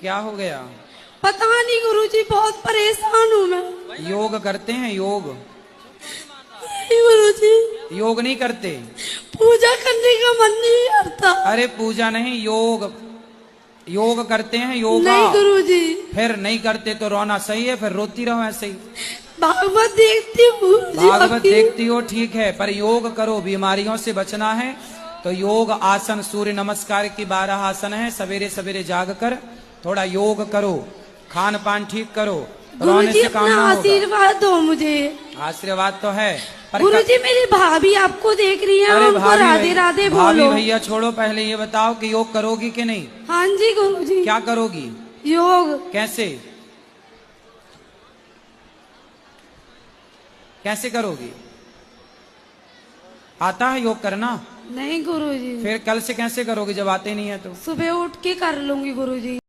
क्या हो गया? पता नहीं गुरुजी, बहुत परेशान हूँ मैं। योग करते हैं? योग नहीं गुरुजी, योग नहीं करते? पूजा करने का मन नहीं करता। अरे पूजा नहीं, योग योग करते हैं, योगा। नहीं गुरुजी। फिर नहीं करते तो रोना सही है, फिर रोती रहो ऐसे ही। भागवत देखती हूँ गुरुजी भागवत आपकी। देखती हो, ठीक है, पर योग करो। बीमारियों से बचना है तो योग आसन, सूर्य नमस्कार की 12 आसन है। सवेरे सवेरे जाग कर थोड़ा योग करो, खान पान ठीक करो, रोने गुरुजी से काम अपना ना होगा। आशीर्वाद दो मुझे। आशीर्वाद तो है पर गुरुजी मेरी भाभी आपको देख रही है, अरे उनको भाभी राधे राधे भाभी बोलो। भैया छोड़ो, पहले ये बताओ कि योग करोगी कि नहीं? हाँ जी गुरुजी। क्या करोगी? योग। कैसे कैसे करोगी? आता है योग करना? नहीं गुरुजी। फिर कल से कैसे करोगी जब आते नहीं है तो? सुबह उठ के कर लूंगी गुरुजी।